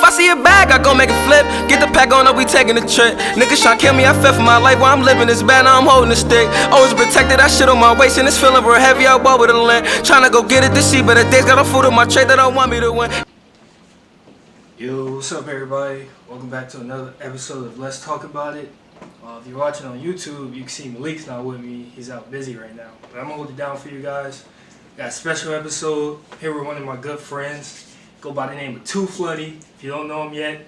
I see a bag, I gon' make it flip. Get the pack on up, we taking a trip. Niggas tryna kill me, I fell for my life. While I'm living this bad, now I'm holding a stick. Always protected, that shit on my waist. And it's feeling real heavy, I walk with a lint. Tryna go get it this year, but the days got a food on my tray that don't want me to win. Yo, what's up everybody? Welcome back to another episode of Let's Talk About It. If you're watching on YouTube, you can see Malik's not with me. He's out busy right now. But I'm gonna hold it down for you guys. Got a special episode here with one of my good friends. Go by the name of Floody. If you don't know him yet,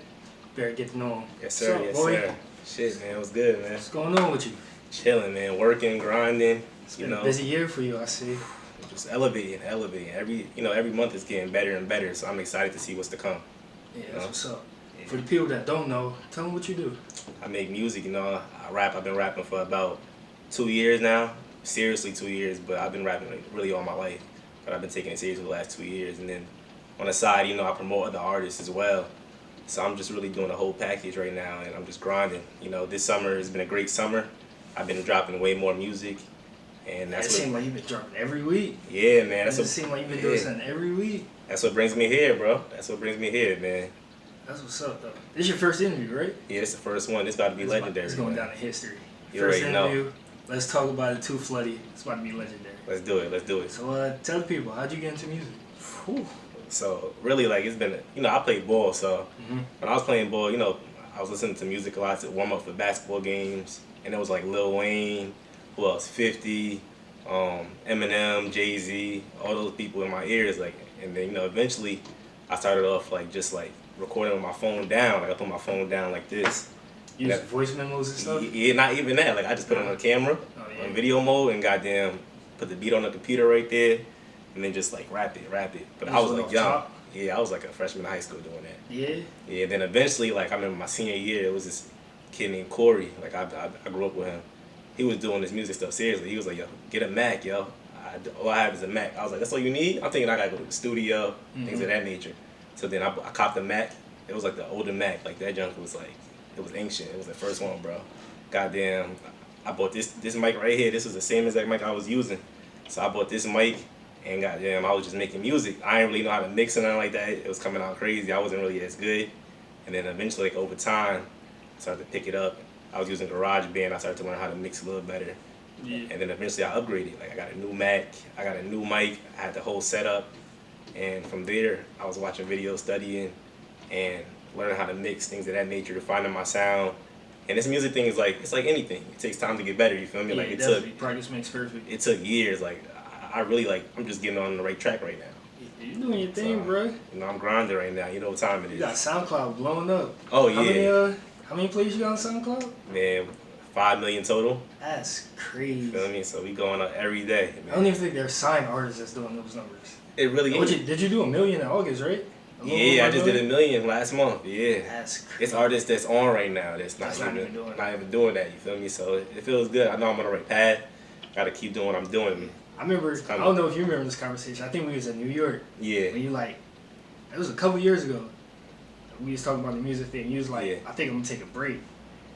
better get to know him. Yes sir, what's up, yes boy? sir. Shit man, what's good man? What's going on with you? Chilling man, working, grinding. It's been a busy year for you, I see. Just elevating. Every month is getting better and better, so I'm excited to see what's to come. Yeah, that's what's up. Yeah. For the people that don't know, tell them what you do. I make music, I rap. I've been rapping for about 2 years now. Seriously 2 years, but I've been rapping like really all my life. But I've been taking it seriously the last 2 years, and then on the side, I promote other artists as well. So I'm just really doing a whole package right now, and I'm just grinding. This summer has been a great summer. I've been dropping way more music, and that's it seems like you've been dropping every week. Yeah, man. It seems like you've been doing something every week. That's what brings me here, bro. That's what brings me here, man. That's what's up, though. This is your first interview, right? Yeah, this is the first one. This about to be legendary. It's going down in history. You First already interview. know. Let's talk about it too, Floody. It's about to be legendary. Let's do it. Let's do it. So tell the people, how'd you get into music? Whew. So really, it's been, I played ball. So when I was playing ball, I was listening to music a lot to warm up for basketball games, and it was like Lil Wayne, who else? 50, Eminem, Jay-Z, all those people in my ears, and then eventually I started off just recording with my phone down. I put my phone down like this. You use voice memos and stuff? Yeah, not even that. I just put it on the camera, on video mode, and goddamn put the beat on the computer right there, and then just rap it. But I was young. Top? Yeah, I was a freshman in high school doing that. Yeah? Yeah, then eventually, I remember my senior year, it was this kid named Corey. I grew up with him. He was doing this music stuff seriously. He was like, yo, get a Mac, yo. All I have is a Mac. I was like, that's all you need? I'm thinking I gotta go to the studio, things of that nature. So then I copped the Mac. It was the older Mac. That junk was it was ancient. It was the first one, bro. Goddamn, I bought this mic right here. This was the same exact mic I was using. So I bought this mic, and goddamn, I was just making music. I didn't really know how to mix or nothing like that. It was coming out crazy. I wasn't really as good. And then eventually, over time, I started to pick it up. I was using GarageBand. I started to learn how to mix a little better. Yeah. And then eventually I upgraded. I got a new Mac. I got a new mic. I had the whole setup. And from there, I was watching videos, studying, and learning how to mix, things of that nature, finding my sound. And this music thing is it's like anything. It takes time to get better, you feel me? Yeah, practice makes perfect. It took years. I really I'm just getting on the right track right now. You're doing your thing, bro. I'm grinding right now. You know what time it is. You got SoundCloud blowing up. Oh, yeah. How many plays you got on SoundCloud? Man, 5 million total. That's crazy. You feel me? So we going up every day, man. I don't even think there's signed artists that's doing those numbers. It really is. Did you do 1 million in August, right? Yeah, I just did 1 million last month. Yeah. That's crazy. It's artists that's on right now that's not even doing that, you feel me? So it feels good. I know I'm on the right path. Gotta keep doing what I'm doing. I don't know if you remember this conversation. I think we was in New York. Yeah. And you it was a couple years ago. We was talking about the music thing. You was like, I think I'm gonna take a break.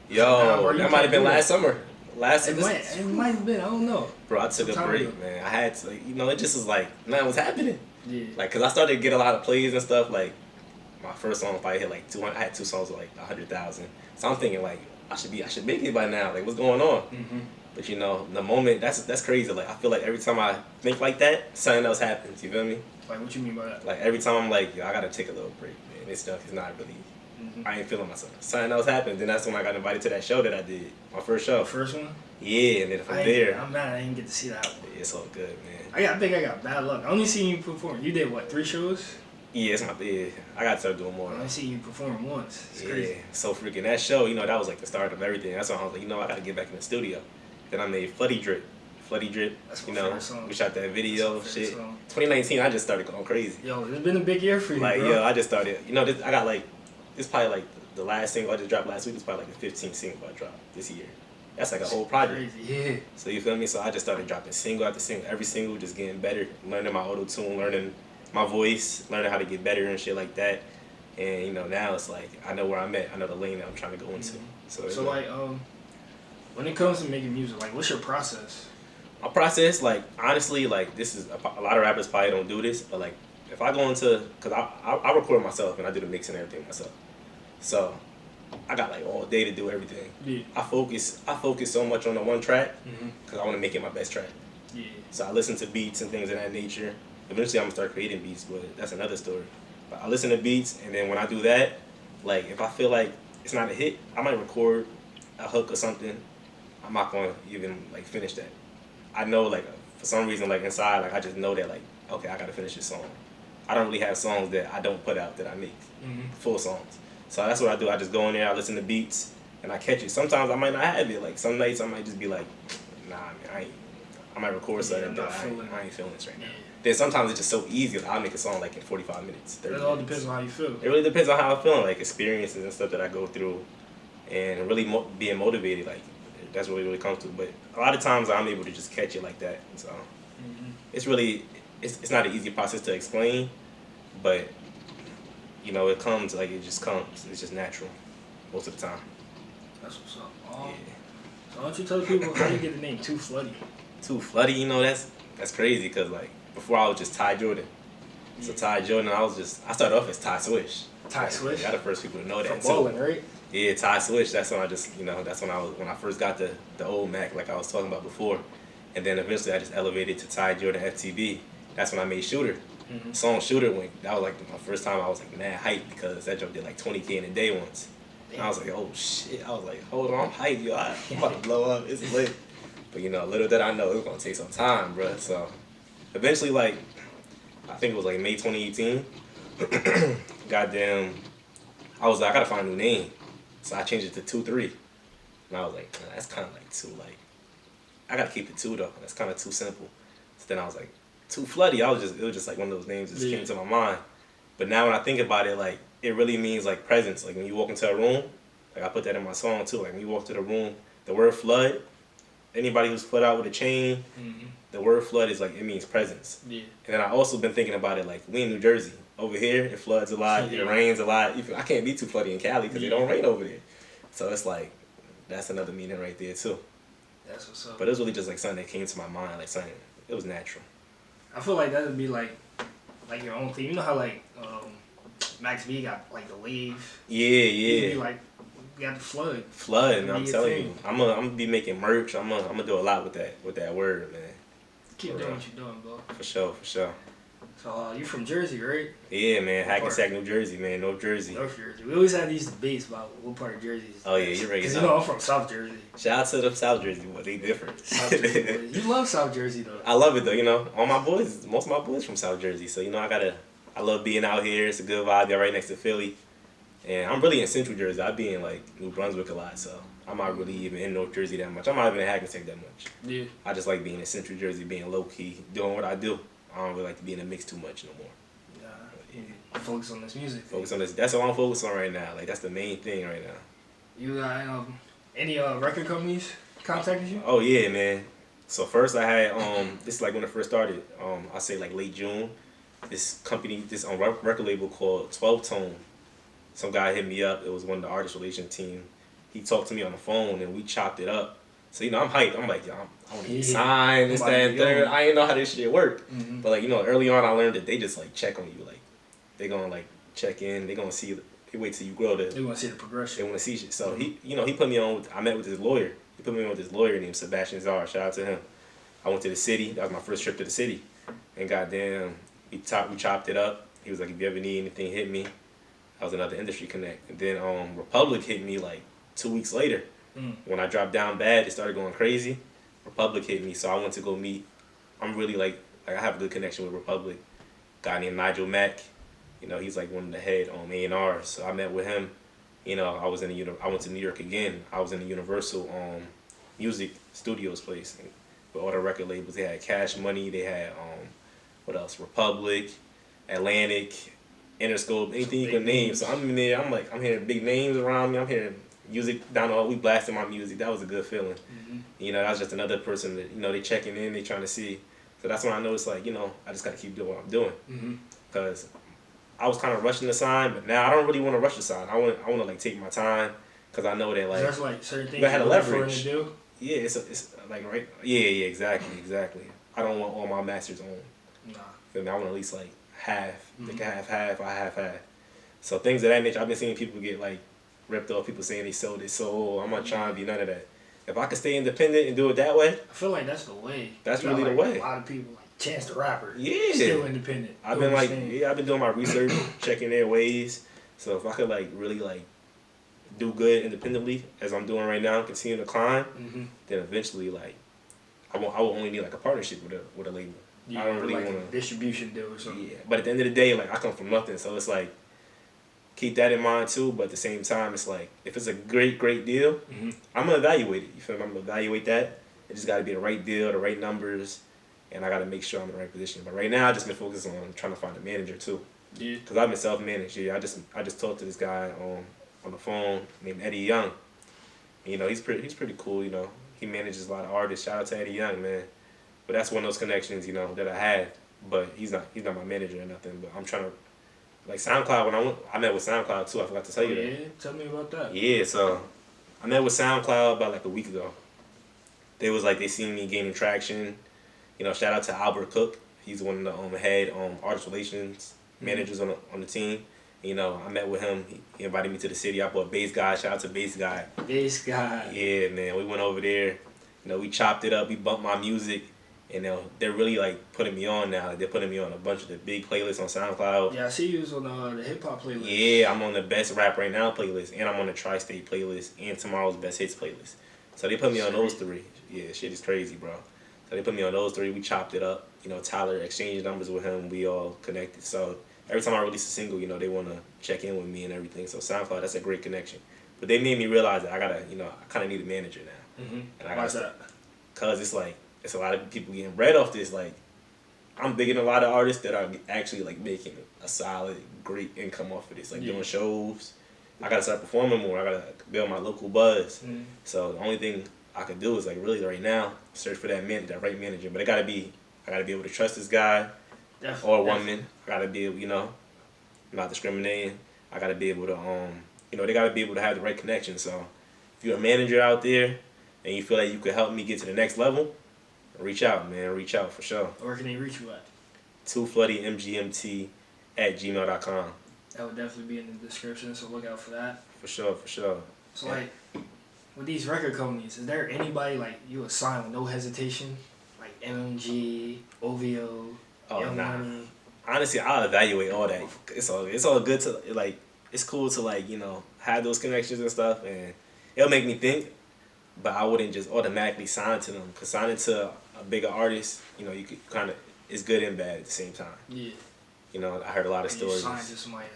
Yo, that might have been last summer. It might have been. I don't know. Bro, I took a break, man. I had to, it just was nothing was happening. Yeah. Cause I started to get a lot of plays and stuff. My first song probably hit 200. I had 2 songs with 100,000. So I'm thinking I should make it by now. What's going on? But the moment that's crazy. I feel every time I think like that, something else happens. You feel me? What you mean by that? Every time I'm yo, I gotta take a little break, man. This stuff is not really. I ain't feeling myself. Something else happened. Then that's when I got invited to that show that I did. My first show. First one? Yeah, and then from there. I'm mad I didn't get to see that one. Yeah, it's all good, man. I think I got bad luck. I only seen you perform. You did what, 3 shows? Yeah, it's I got to start doing more. I only seen you perform once. It's crazy. So freaking that show, that was the start of everything. That's when I was I gotta get back in the studio. Then I made Floody Drip. That's my favorite song. We shot that video, shit. 2019, I just started going crazy. Yo, it's been a big year for you, bro. Yo, I just started, I got this probably the last single I just dropped last week was probably the 15th single I dropped this year. That's a whole project. Crazy, yeah. So you feel me? So I just started dropping single after single, every single just getting better, learning my auto-tune, learning my voice, learning how to get better and shit like that. And now it's I know where I'm at. I know the lane that I'm trying to go into. So when it comes to making music, what's your process? My process, honestly, this is a lot of rappers probably don't do this, but if I go into, cause I record myself and I do the mix and everything myself, so I got like all day to do everything. Yeah. I focus so much on the one track Mm-hmm. because I want to make it my best track. Yeah. So I listen to beats and things of that nature. Eventually, I'm gonna start creating beats, but that's another story. But I listen to beats, and then when I do that, like if I feel like it's not a hit, I might record a hook or something. I'm not gonna even like finish that. I know like for some reason like inside like I just know that like okay I gotta finish this song. I don't really have songs that I don't put out that I make full songs. So that's what I do. I just go in there, I listen to beats, and I catch it. Sometimes I might not have it. Like some nights I might just be like, nah man, I might record something but I ain't feeling this right now. Then sometimes it's just so easy. Like, I'll make a song like in 45 minutes, 30 It all minutes. depends on how you feel. It really depends on how I'm feeling, like experiences and stuff that I go through, and really being motivated. Like that's what it really comes to. But a lot of times I'm able to just catch it like that. So it's really it's not an easy process to explain, but you know it comes like it just comes. It's just natural most of the time. That's what's up. Yeah. So why don't you tell people how you get the name Too Floody? Too Floody, you know that's crazy because like before I was just Ty Jordan. So Ty Jordan, I started off as Ty Swish. Ty Swish? Y'all the first people to know that From too. bowling, right? Yeah, Ty Swish. That's when I just, that's when I first got the old Mac, like I was talking about before, and then eventually I just elevated to Ty Jordan FTB. That's when I made Shooter. Song Shooter that was like my first time I was like mad hyped because that joke did like 20K in a day once. And I was like, oh shit. I was like, hold on, I'm hyped, yo. I'm about to blow up. It's lit. But little did I know it was gonna take some time, bro. So eventually, like, I think it was like May 2018. Goddamn, I was like, I gotta find a new name. So I changed it to 2-3. And I was like, nah, that's kind of like too, like, I gotta keep it 2 though. That's kind of too simple. So then I was like, Too Floody. It was just like one of those names that just came to my mind. But now when I think about it, like, it really means like presence. Like when you walk into a room, like I put that in my song too. Like when you walk to the room, the word flood, anybody who's flood out with a chain, the word flood is like, it means presence. Yeah. And then I also been thinking about it like, we in New Jersey. Over here, it floods a lot, it rains a lot. I can't be too floody in Cali because it don't rain over there. So it's like, that's another meaning right there too. That's what's up. But it was really just like something that came to my mind, like something, it was natural. I feel like that would be like your own thing. You know how like Max V got like the wave? Yeah. You'd be like, we got the flood. Flood, I'm telling you. I'm gonna be making merch. I'm gonna do a lot with that word, man. Keep doing what you're doing, bro. For sure. So you from Jersey, right? Yeah, man. Hackensack, New Jersey, man. North Jersey. North Jersey. We always have these debates about what part of Jersey is. Oh yeah, you're right. Because I'm from South Jersey. Shout out to them South Jersey boys. They different. South Jersey boys. You love South Jersey though. I love it though. All my boys, most of my boys from South Jersey. So I love being out here. It's a good vibe. They're right next to Philly, and I'm really in Central Jersey. I be in like New Brunswick a lot, so I'm not really even in North Jersey that much. I'm not even in Hackensack that much. Yeah. I just like being in Central Jersey, being low key, doing what I do. I don't really like to be in the mix too much no more. Focus on this music. Focus on this. That's all I'm focused on right now. Like that's the main thing right now. You got any record companies contacted you? Oh yeah, man. So first I had this is like when it first started. I say like late June. This company, this record label called 12 Tone. Some guy hit me up. It was one of the artist relation team. He talked to me on the phone and we chopped it up. So I'm hyped. I'm like, yo, I want to get signed, this, that, and third. I didn't know how this shit worked. But like early on I learned that they just like check on you. Like they gonna like check in. They gonna see. They wait till you grow. They want to see the progression. They want to see shit. So he put me on. I met with his lawyer. He put me on with his lawyer named Sebastian Czar. Shout out to him. I went to the city. That was my first trip to the city. And goddamn, we chopped it up. He was like, if you ever need anything, hit me. That was another industry connect. And then Republic hit me like 2 weeks later. When I dropped down bad, it started going crazy. Republic hit me, so I went to go meet. I'm really like I have a good connection with Republic. Guy named Nigel Mack. He's like one of the head on A&R. So I met with him. I went to New York again. I was in the Universal Music Studios place with all the record labels. They had Cash Money. They had what else? Republic, Atlantic, Interscope, anything you can name. So I'm in there. I'm hearing big names around me. I'm hearing music down the hall. We blasting my music. That was a good feeling. That was just another person that they checking in. They trying to see. So that's when I know it's like I just gotta keep doing what I'm doing. Because I was kind of rushing the sign, but now I don't really want to rush the sign. I want to like take my time because I know that like there's like certain things you had a leverage. To do. Yeah, it's like exactly. I don't want all my masters on. Nah. I want to at least like half. They can have half, I have half. So things of that nature, I've been seeing people get like ripped off, people saying they sold it soul. I'm not trying to be none of that. If I can stay independent and do it that way, I feel like that's the way. That's You got, really the like, way. A lot of people like Chance the Rapper. Yeah. Still independent. I've been I've been doing my research, checking their ways. So if I could like really like do good independently as I'm doing right now, continue to climb, then eventually like I will only need like a partnership with a label. Yeah, I don't really like want a distribution deal or something. Yeah, but at the end of the day, like I come from nothing, so it's like keep that in mind too. But at the same time, it's like if it's a great deal, I'm gonna evaluate it. You feel me? I'm gonna evaluate that. It just got to be the right deal, the right numbers, and I got to make sure I'm in the right position. But right now, I just been focused on trying to find a manager too. Yeah. Cause I've been self-managed. Yeah, I just talked to this guy on the phone named Eddie Young. And, you know, he's pretty cool. You know, he manages a lot of artists. Shout out to Eddie Young, man. But that's one of those connections, you know, that I had. But he's not my manager or nothing. But I'm trying to, like SoundCloud. When I met with SoundCloud too. I forgot to tell you that. Yeah, tell me about that. Yeah, so I met with SoundCloud about like a week ago. They seen me gaining traction. You know, shout out to Albert Cook. He's one of the head artist relations managers on the team. You know, I met with him. He invited me to the city. I bought Bass Guy. Shout out to Bass Guy. Bass Guy. Yeah, man. We went over there. You know, we chopped it up. We bumped my music. And they're really like putting me on now. Like, they're putting me on a bunch of the big playlists on SoundCloud. Yeah, I see you was on the hip hop playlist. Yeah, I'm on the Best Rap Right Now playlist, and I'm on the Tri-State playlist, and tomorrow's Best Hits playlist. So they put me on those three. Yeah, shit is crazy, bro. So they put me on those three. We chopped it up. You know, Tyler exchanged numbers with him. We all connected. So every time I release a single, you know, they want to check in with me and everything. So SoundCloud, that's a great connection. But they made me realize that I gotta, you know, I kind of need a manager now. And I Why's that? Cause it's like it's a lot of people getting bread off this. Like I'm bigger than a lot of artists that are actually like making a solid, great income off of this. Like doing shows. I gotta start performing more. I gotta build my local buzz. So the only thing I could do is like really right now search for that right manager. But I gotta be able to trust this guy or woman. I gotta be able, you know, not discriminating. I gotta be able to you know, they gotta be able to have the right connection. So if you're a manager out there and you feel like you could help me get to the next level, reach out, man. Reach out for sure. Where can they reach you at? 2floodymgmt@gmail.com. That would definitely be in the description, so look out for that. For sure. So like, with these record companies, is there anybody like you would sign with no hesitation? Like MMG, OVO, Young Money? Honestly, I'll evaluate all that. It's all good to like. It's cool to like, you know, have those connections and stuff, and it'll make me think. But I wouldn't just automatically sign to them, because signing to a bigger artist, you know, you could kind of, it's good and bad at the same time. Yeah. You know, I heard a lot of stories. You sign to somebody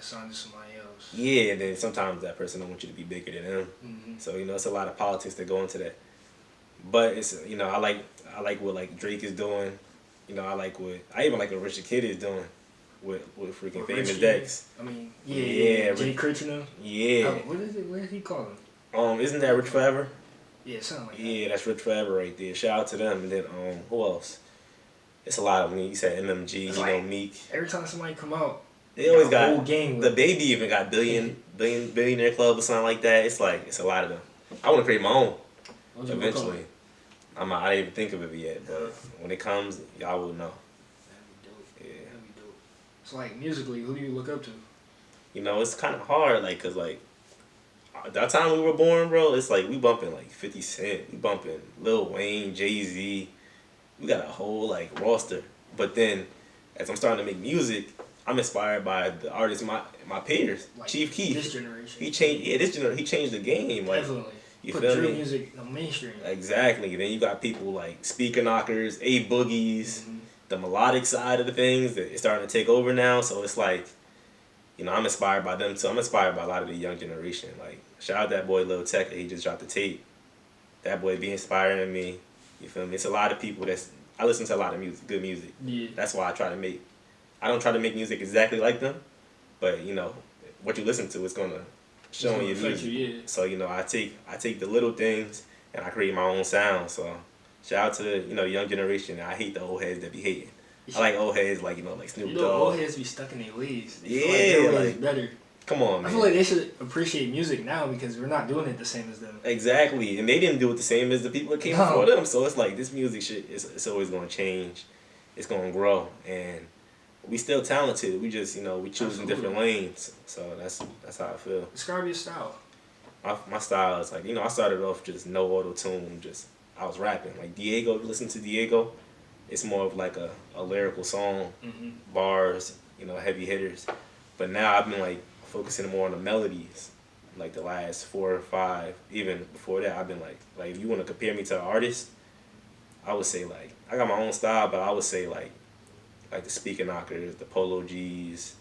else. Yeah, and then sometimes that person don't want you to be bigger than them. So, you know, it's a lot of politics that go into that. But it's, you know, I like what like Drake is doing. You know, I even like what Richard Kidd is doing with freaking Famous Dex. I mean, yeah. Jay Critchner. Yeah. What is it? What did he call him? Isn't that Rich Forever? Yeah, something like that. Yeah, that's Rich Forever right there. Shout out to them. And then who else? It's a lot of them. You said MMG, it's, you know, Meek. Every time somebody come out, they always got whole gang. The Baby even got billionaire club or something like that. It's like it's a lot of them. I want to create my own eventually. I didn't even think of it yet, but when it comes, y'all will know. That'd be dope. Yeah, that'd be dope. So like musically, who do you look up to? You know, it's kind of hard, like, cause like that time we were born, bro. It's like we bumping like 50 Cent, we bumping Lil Wayne, Jay-Z. We got a whole like roster. But then, as I'm starting to make music, I'm inspired by the artists, my peers. Like Chief Keef. This generation. He changed. Yeah, this generation. He changed the game. Like, definitely. You put feel drill me? Music in the mainstream. Exactly. Then you got people like Speaker Knockers, A Boogies, the melodic side of the things that is starting to take over now. So it's like, you know, I'm inspired by them too. I'm inspired by a lot of the young generation. Like, shout out that boy Lil Tecca. He just dropped the tape. That boy be inspiring me. You feel me? It's a lot of people I listen to a lot of music, good music. Yeah. That's why I don't try to make music exactly like them, but you know, what you listen to is gonna show in your music. So, you know, I take the little things and I create my own sound. So shout out to the, you know, young generation. I hate the old heads that be hating. I like old heads like, you know, like Snoop Dogg. Old heads be stuck in their ways. Yeah, like better. Come on, man. I feel like they should appreciate music now because we're not doing it the same as them. Exactly, and they didn't do it the same as the people that came before them. So it's like this music shit, it's always gonna change. It's gonna grow, and we still talented. We just, you know, we choosing different lanes. So that's how I feel. Describe your style. My style is like, you know, I started off just no auto tune, just I was rapping. Like Diego, if you listen to Diego, it's more of like a lyrical song, bars, you know, heavy hitters. But now I've been like focusing more on the melodies. Like the last 4 or 5, even before that, I've been like if you want to compare me to an artist, I would say like I got my own style, but I would say like the Speaker Knockers, the Polo G's,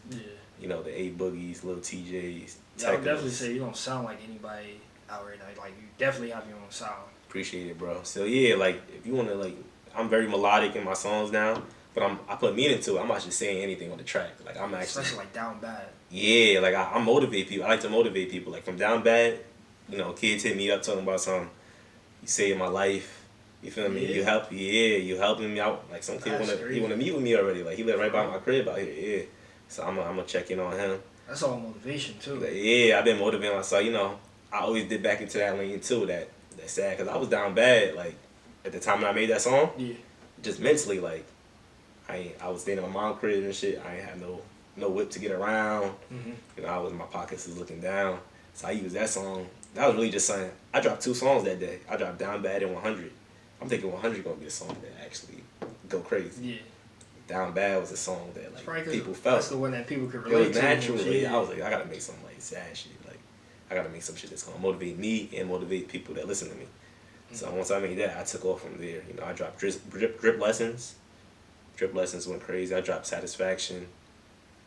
you know, the A Boogies, Lil TJs. Yeah, I would definitely say you don't sound like anybody out right now. Like you definitely have your own sound. Appreciate it, bro. So yeah, like if you want to like, I'm very melodic in my songs now, but I put meaning to it. I'm not just saying anything on the track. Like I'm actually especially like Down Bad. Yeah, like I motivate people. I like to motivate people. Like from Down Bad, you know, kids hit me up talking about something. You saved my life. You feel me? You helping me out. Like some kid he wanna meet with me already. Like he live right by my crib out here. Yeah, so I'm gonna check in on him. That's all motivation too. Like, yeah, I've been motivating myself. You know, I always did back into that lane too. That's sad because I was down bad. Like at the time when I made that song. Yeah. Just mentally, like I was staying in my mom's crib and shit. I ain't had no whip to get around. You know, I was in my pockets was looking down. So I used that song. That was really just something. I dropped 2 songs that day. I dropped Down Bad and 100. I'm thinking 100 gonna be a song that actually go crazy. Yeah. Down Bad was a song that like people felt. That's the one that people could relate it was to. Naturally, I was like, I gotta make some like sad shit. Like I gotta make some shit that's gonna motivate me and motivate people that listen to me. So once I made that, I took off from there. You know, I dropped drip lessons. Drip lessons went crazy. I dropped Satisfaction.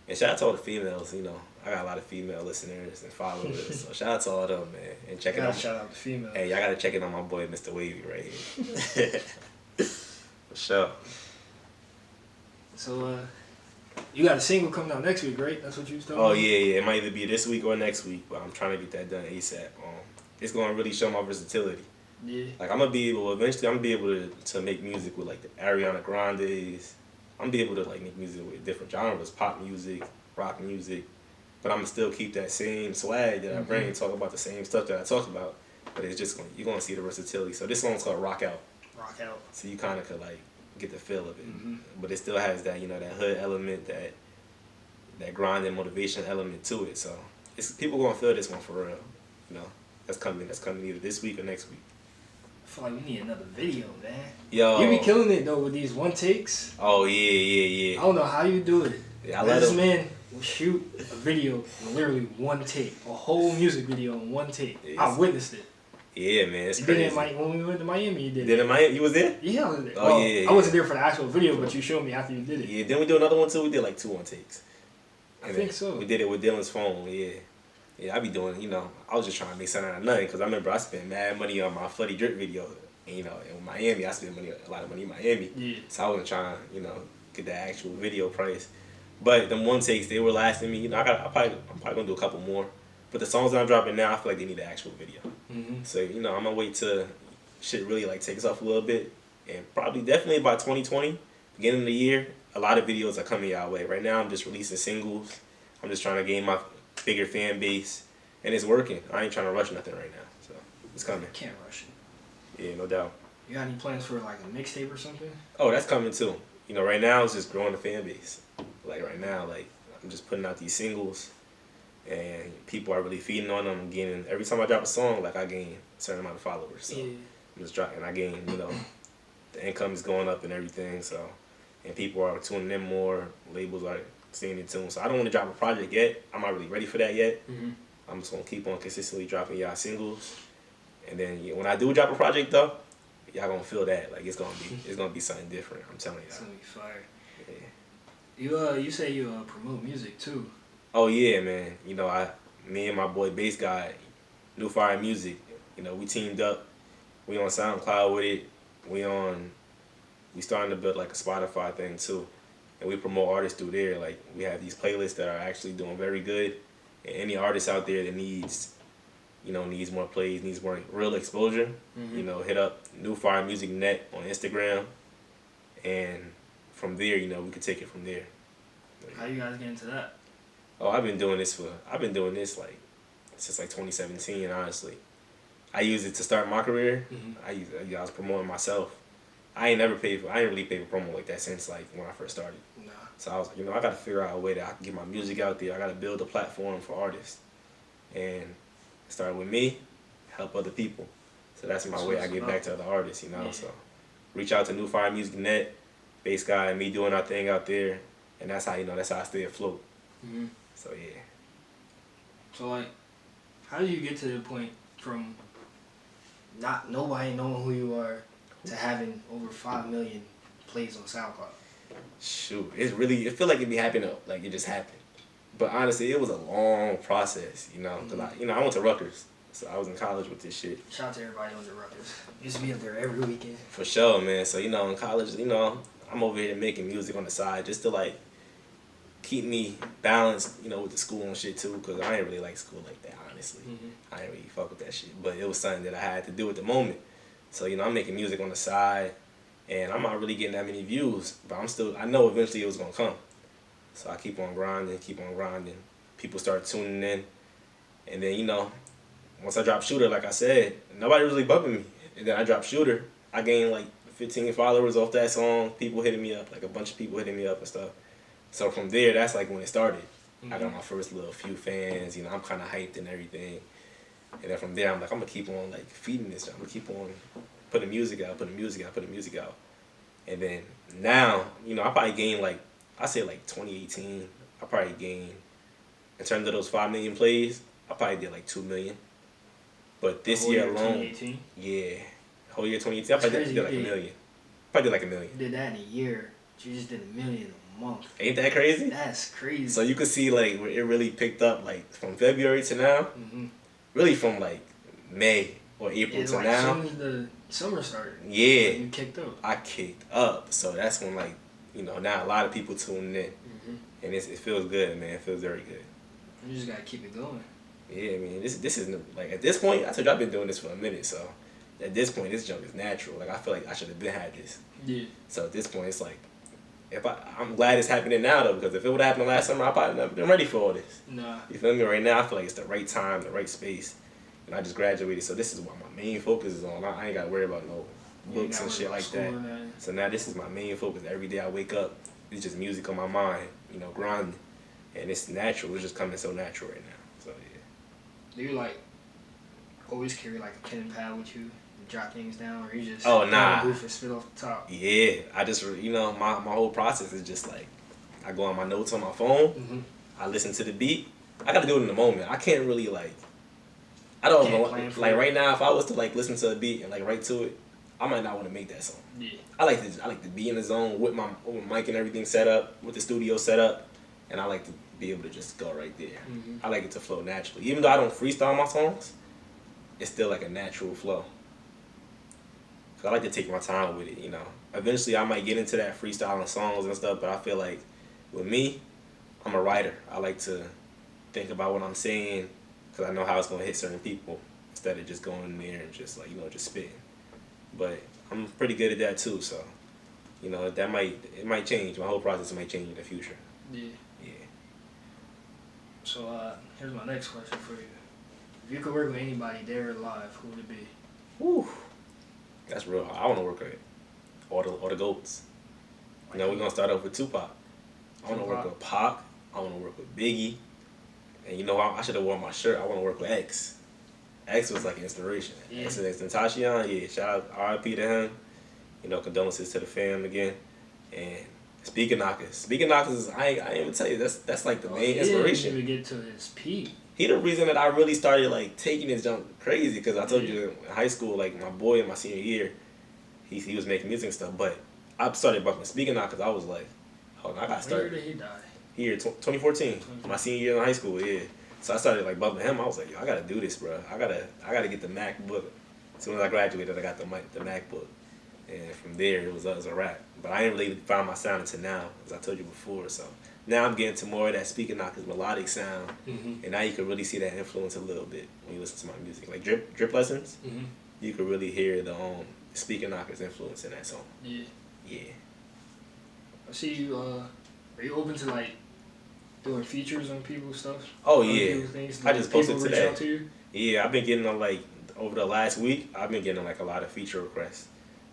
And shout out to all the females, you know. I got a lot of female listeners and followers. So shout out to all them, man. And check it out. Shout out to females. Hey, y'all gotta check it on my boy Mr. Wavy right here. For sure. So you got a single coming out next week, right? That's what you was talking Oh about? yeah. It might either be this week or next week, but I'm trying to get that done ASAP. It's gonna really show my versatility. Yeah. Like I'm gonna be able to make music with like the Ariana Grandes. I'm gonna be able to like make music with different genres, pop music, rock music, but I'm gonna still keep that same swag that I bring, talk about the same stuff that I talk about. But it's just you're gonna see the versatility. So this song's called Rock Out. Rock Out. So you kind of could like get the feel of it, but it still has that that hood element, that grind and motivation element to it. So it's people gonna feel this one for real. You know, that's coming either this week or next week. I feel like we need another video, man. Yo, You be killing it though with these one takes. Oh yeah. I don't know how you do it. Yeah, I let this him. man will shoot a video in literally one take, a whole music video in one take. Yes. I witnessed it. Yeah, man, it's You crazy. did it when we went to Miami. You did Did it. in Miami? You was there? Yeah, I was there. Oh, yeah. I wasn't there for the actual video, but you showed me after you did it. Yeah. Then we do another one too. We did like 2 one takes. I think so. We did it with Dylan's phone. Yeah. Yeah, I be doing. You know, I was just trying to make something out of nothing because I remember I spent mad money on my Floody drip video. And, you know, in Miami, I spent a lot of money in Miami. Yeah. So I wasn't trying to, get the actual video price. But them one takes, they were lasting me. You know, I'm probably gonna do a couple more. But the songs that I'm dropping now, I feel like they need the actual video. So I'm gonna wait till shit really like takes off a little bit, and probably definitely by 2020, beginning of the year, a lot of videos are coming our way. Right now, I'm just releasing singles. I'm just trying to gain my bigger fan base, and it's working. I ain't trying to rush nothing right now, so it's coming. Can't rush it. Yeah, no doubt. You got any plans for like a mixtape or something? Oh, that's coming too. Right now it's just growing the fan base. Like right now, like I'm just putting out these singles, and people are really feeding on them. Gaining every time I drop a song, like I gain a certain amount of followers. So I'm just dropping. I gain, the income is going up and everything. So, and people are tuning in more. Labels are staying in tune. So I don't want to drop a project yet. I'm not really ready for that yet. I'm just gonna keep on consistently dropping y'all singles, and then when I do drop a project though, y'all gonna feel that. Like it's gonna be something different. I'm telling y'all. It's gonna be fire. Yeah. You say you promote music too. Oh yeah, man. Me and my boy Bass Guy, New Fire Music. We teamed up. We on Soundcloud with it. We starting to build like a Spotify thing too, and we promote artists through there. Like we have these playlists that are actually doing very good. And any artist out there that needs more plays, needs more real exposure, hit up New Fire Music Net on Instagram, and from there, we could take it from there. How you guys get into that? Oh, I've been doing this like since like 2017. Honestly, I use it to start my career. I was promoting myself. I ain't really paid for promo like that since like when I first started. Nah. So I was like, I got to figure out a way that I can get my music out there. I got to build a platform for artists. And it started with me, help other people. So that's my way I get back to other artists, Yeah. So reach out to New Fire Music Net, Bass Guy, and me doing our thing out there. And that's how, that's how I stay afloat. Mm-hmm. So, yeah. So, like, how do you get to the point from not nobody knowing who you are to having over 5 million plays on SoundCloud? Shoot, it feel like it be happening, like it just happened. But honestly, it was a long process, because I went to Rutgers, so I was in college with this shit. Shout out to everybody who was at Rutgers. Used to be up there every weekend. For sure, man. So, in college, I'm over here making music on the side just to, like, keep me balanced, with the school and shit, too, because I ain't really like school like that, honestly. Mm-hmm. I ain't really fuck with that shit. But it was something that I had to do at the moment. So, I'm making music on the side, and I'm not really getting that many views, but I know eventually it was going to come. So I keep on grinding. People start tuning in. And then, once I dropped Shooter, like I said, nobody really bumping me. And then I dropped Shooter. I gained like 15 followers off that song. People hitting me up, like a bunch of people hitting me up and stuff. So from there, that's like when it started. Mm-hmm. I got my first little few fans. I'm kind of hyped and everything. And then from there, I'm like, I'm going to keep on like feeding this. I'm going to keep on putting music out. And then now, I probably gained like, I say like 2018, I probably gained, in terms of those 5 million plays, I probably did like 2 million. But this year alone, 2018? Yeah, whole year 2018, I probably did like a million. Probably did like a million. You did that in a year. You just did 1 million a month. Ain't that crazy? That's crazy. So you could see like where it really picked up like from February to now. Mm-hmm. Really from like May or April to like now. As soon as the summer started. Yeah. You kicked up. I kicked up. So that's when like, now a lot of people tuning in. Mm-hmm. And it feels good, man. It feels very good. You just gotta keep it going. Yeah, I mean, this is like at this point, I told you I've been doing this for a minute, so at this point, this junk is natural. Like I feel like I should have been had this. Yeah. So at this point, it's like, I'm glad it's happening now though, because if it would have happened last summer, I probably never been ready for all this. Nah. You feel me? Right now, I feel like it's the right time, the right space, and I just graduated, so this is what my main focus is on. I ain't got to worry about no books and shit like that. So now this is my main focus. Every day I wake up, it's just music on my mind, grinding, and it's natural. It's just coming so natural right now. So yeah. Do you like always carry like a pen and pad with you and jot things down, or you just nah, the booth and spit off the top? Yeah, I just my whole process is just like I go on my notes on my phone. Mm-hmm. I listen to the beat. I gotta do it in the moment. I can't really like. I don't know. Like right now, if I was to like listen to a beat and like write to it, I might not want to make that song. Yeah. I like to be in the zone with my mic and everything set up, with the studio set up, and I like to be able to just go right there. Mm-hmm. I like it to flow naturally. Even though I don't freestyle my songs, it's still like a natural flow. Cause I like to take my time with it, Eventually I might get into that freestyling songs and stuff, but I feel like with me, I'm a writer. I like to think about what I'm saying, cause I know how it's gonna hit certain people, instead of just going in there and just like, just spitting. But I'm pretty good at that too, so, it might change. My whole process might change in the future. Yeah. Yeah. So here's my next question for you. If you could work with anybody, dead or alive, who would it be? Whew. That's real. I want to work with all the GOATs. We're going to start off with Tupac. I want to work with Pac. I want to work with Biggie. And I should have worn my shirt. I want to work with X. X was like inspiration. Yeah. X is Tentacion. Yeah, shout out RIP to him. Condolences to the fam again. And Speaker Knockers, I ain't even tell you, that's like the main inspiration. He didn't even get to his peak. He the reason that I really started like taking his jump crazy, because I told you in high school, like my boy in my senior year, he was making music and stuff, but I started bumping Speaker Knockers. I was like, hold on, I got started. When did he die? Here, 2014, my senior year in high school, yeah. So I started like bumping him. I was like, yo, I gotta do this, bro. I gotta get the MacBook. As soon as I graduated, I got the MacBook. And from there, it was a wrap. But I didn't really find my sound until now, as I told you before. So now I'm getting to more of that Speaker Knockers melodic sound. Mm-hmm. And now you can really see that influence a little bit when you listen to my music. Like drip lessons, mm-hmm. You can really hear the Speaker Knockers influence in that song. Yeah. Yeah. I see you, are you open to like doing features on people's stuff? Oh yeah. I just posted today. To you? Yeah, I've been getting like over the last week, I've been getting like a lot of feature requests.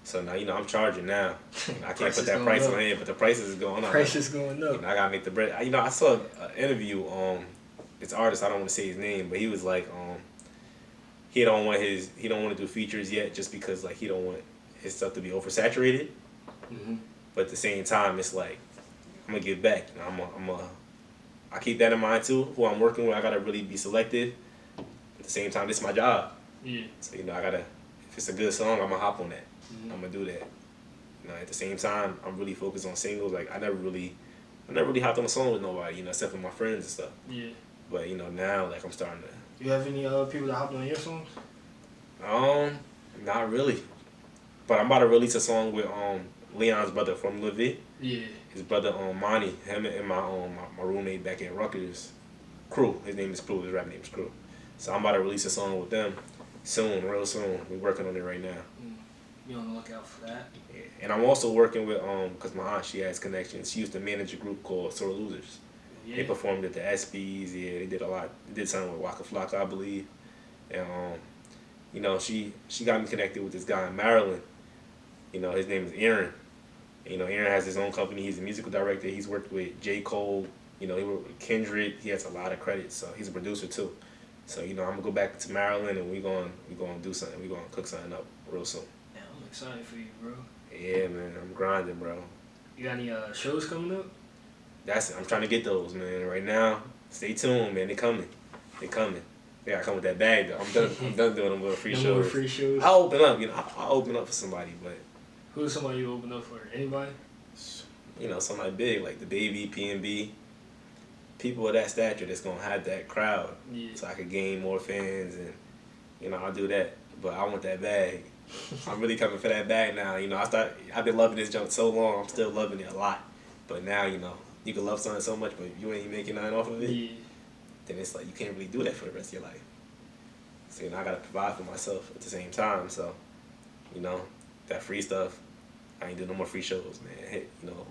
So now, you know, I'm charging now. I can't Price put is that going price up. on here, but the price is going up. Price is going You up. know, I gotta make the bread. You know, I saw an interview. This artist, I don't want to say his name, but he was like, he don't want to do features yet, just because like he don't want his stuff to be oversaturated. Mm-hmm. But at the same time, it's like I'm gonna give back. You know, I keep that in mind too. Who I'm working with, I gotta really be selective. At the same time, this is my job. Yeah. So, you know, I gotta, if it's a good song, I'm gonna hop on that. Mm-hmm. I'm gonna do that. You know, at the same time, I'm really focused on singles. Like I never really hopped on a song with nobody, you know, except for my friends and stuff. Yeah. But you know, now like I'm starting to. You have any other people that hopped on your songs? Not really. But I'm about to release a song with Leon's brother from Levitt. Yeah. His brother Monty, him and my roommate back at Rutgers, Crew. His name is Crew. His rap name is Crew. So I'm about to release a song with them soon, real soon. We're working on it right now. Be on the lookout for that. Yeah. And I'm also working with cause my aunt, she has connections. She used to manage a group called Sore Losers. Yeah. They performed at the ESPYs. Yeah, they did a lot. They did something with Waka Flocka, I believe. And you know, she got me connected with this guy in Maryland. You know, his name is Aaron. You know, Aaron has his own company. He's a musical director. He's worked with J. Cole. You know, he worked with Kendrick. He has a lot of credits. So he's a producer too. So you know, I'm gonna go back to Maryland and we gonna do something. We gonna cook something up real soon. Yeah, I'm excited for you, bro. Yeah, man, I'm grinding, bro. You got any shows coming up? I'm trying to get those, man. Right now, stay tuned, man. They coming. They coming. They gotta come with that bag though. I'm done doing them little free No shows. more free shows. I'll open up, you know. I'll open up for somebody, but Who's somebody you open up for? Anybody? you know, somebody big like the Baby, P&B, people of that stature that's gonna have that crowd, Yeah. so I could gain more fans, and you know, I'll do that. But I want that bag. I'm really coming for that bag now. You know, I've been loving this junk so long. I'm still loving it a lot. But now, you know, you can love something so much, but if you ain't making nothing off of it, Yeah. then it's like you can't really do that for the rest of your life. So you know, I gotta provide for myself at the same time. So, you know, that free stuff, I ain't doing no more free shows, man.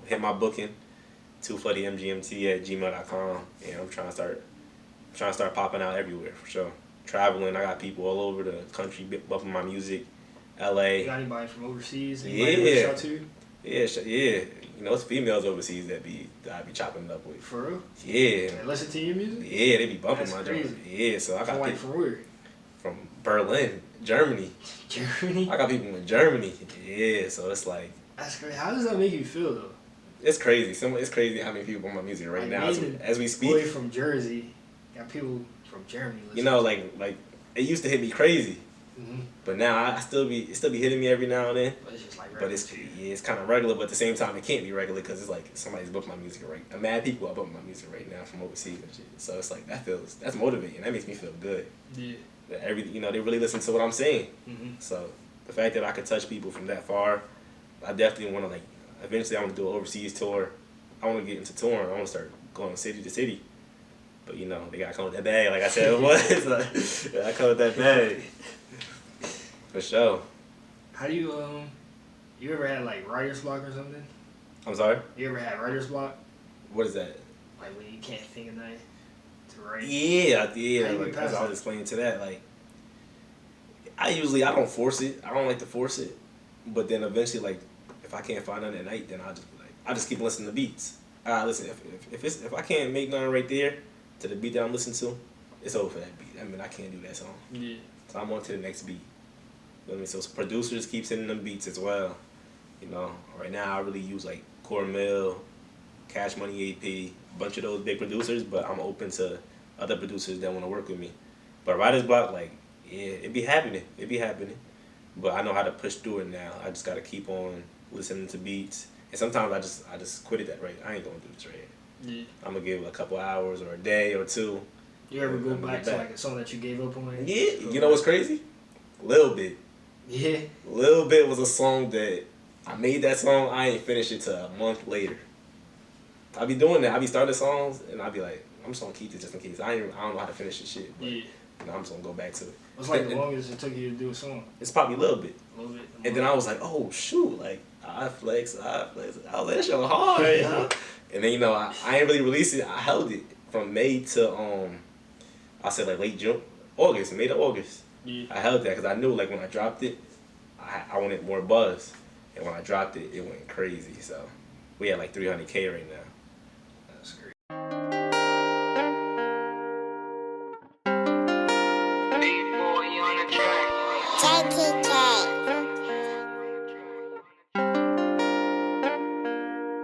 Hit my booking, 2FloodyMGMT@gmail.com, and I'm trying to start popping out everywhere for sure. Traveling, I got people all over the country bumping my music. LA. You got anybody from overseas? Yeah. Anybody reach out to you? Yeah. You know, it's females overseas that I be chopping it up with. For real? Yeah. They listen to your music? Yeah, they be bumping That's my crazy. joint. Yeah, so I got From people from where? from Berlin, Germany. Germany? I got people in Germany. Yeah, so it's like That's crazy. How does that make you feel though? it's crazy. It's crazy how many people on my music right Like, now as we Boy speak. from Jersey, got people from Germany listening. You know, like it used to hit me crazy, Mm-hmm. but now it still be hitting me every now and then. But it's just like But it's kind of regular, but at the same time it can't be regular because it's like somebody's booked my music right. Mad people are booking my music right now from overseas and shit. So it's like that's motivating. That makes me feel good. Yeah. That they really listen to what I'm saying. Mm-hmm. So the fact that I could touch people from that far, I definitely want to eventually I want to do an overseas tour. I want to get into touring. I want to start going city to city. But you know, they gotta come with that bag, like I said it was. I come with that bag. For sure. How do you you ever had like writer's block or something? I'm sorry? You ever had writer's block? What is that? Like when you can't think of nothing to write? Yeah, How you like pass as I was that? explaining to that, like I don't force it. I don't like to force it. But then eventually, like if I can't find nothing at night, then I just keep listening to beats. Listen, if I can't make nothing right there to the beat that I'm listening to, it's over for that beat. I mean, I can't do that song. Yeah. So I'm on to the next beat. You know what I mean? So producers keep sending them beats as well. You know, right now I really use like Cormel, Cash Money AP, a bunch of those big producers, but I'm open to other producers that want to work with me. But writer's block, like, yeah, it be happening. But I know how to push through it now. I just got to keep on listening to beats. And sometimes I just quit it that right. I ain't going to do this right here. Yeah. I'm going to give it a couple hours or a day or two. You ever go I'm gonna back get to like a song that you gave up on? Yeah, you know what's crazy? Lil Bit. Yeah. Lil Bit was a song that I made that song. I ain't finished it till a month later. I be doing that. I be starting songs and I be like, I'm just gonna keep this just in case. I don't know how to finish this shit. But, Yeah. you know, I'm just gonna go back to it. What's like the longest it took you to do a song? It's probably a little bit. A little bit. And then I was like, oh shoot, like I flex. I was like, that shit was hard. You know? And then you know, I ain't really released it. I held it from May to I said like late June, August, May to August. Yeah. I held that because I knew like when I dropped it, I wanted more buzz. And when I dropped it, it went crazy. So we had like 300K right now. That's great. Take it.